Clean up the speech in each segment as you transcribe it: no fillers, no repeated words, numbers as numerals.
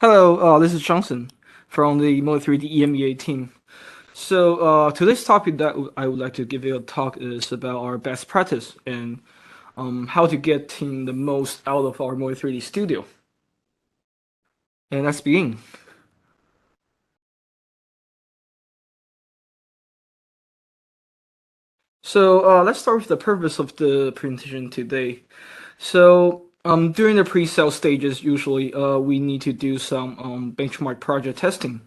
Hello, this is Johnson from the Moldex3D EMEA team. Today's topic that I would like to give you a talk is about our best practice and how to get the most out of our Moldex3D studio. And let's begin. Let's start with the purpose of the presentation today. During the pre-sale stages, usually we need to do some benchmark project testing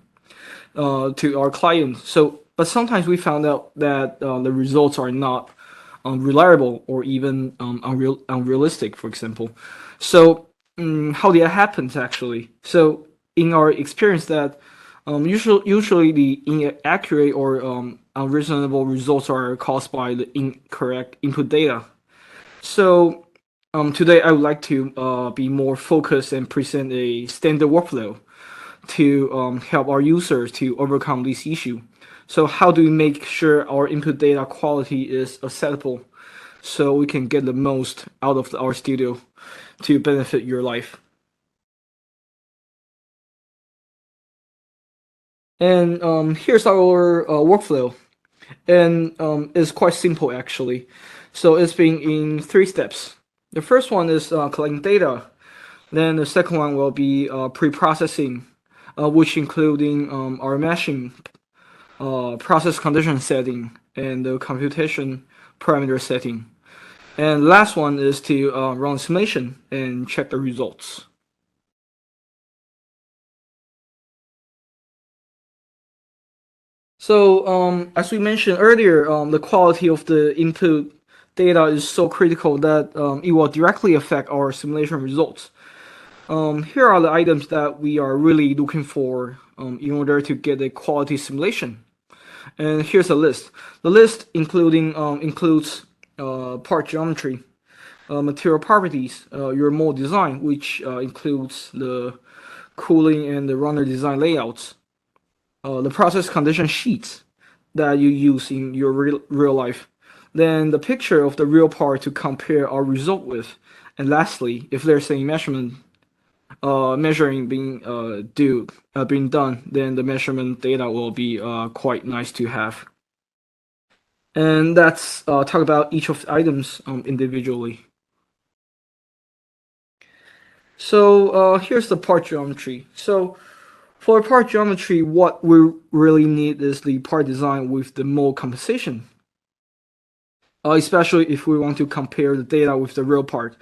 to our clients. But sometimes we found out that the results are not reliable or even unrealistic, for example. How did that happen actually? In our experience, that usually the inaccurate or unreasonable results are caused by the incorrect input data. Today I would like to be more focused and present a standard workflow to help our users to overcome this issue. So how do we make sure our input data quality is acceptable so we can get the most out of our studio to benefit your life? And here's our workflow. And it's quite simple actually. So it's been in 3 steps. The first one is collecting data. Then the second one will be pre-processing, which including our meshing, process condition setting, and the computation parameter setting. And last one is to run simulation and check the results. As we mentioned earlier, the quality of the input data is so critical that it will directly affect our simulation results. Here are the items that we are really looking for in order to get a quality simulation. And here's a list. The list includes part geometry, material properties, your mold design, which includes the cooling and the runner design layouts, the process condition sheets that you use in your real life, then the picture of the real part to compare our result with, and lastly, if there's any measuring being done, then the measurement data will be quite nice to have. And let's talk about each of the items individually. Here's the part geometry. For part geometry, what we really need is the part design with the mold composition, especially if we want to compare the data with the real part.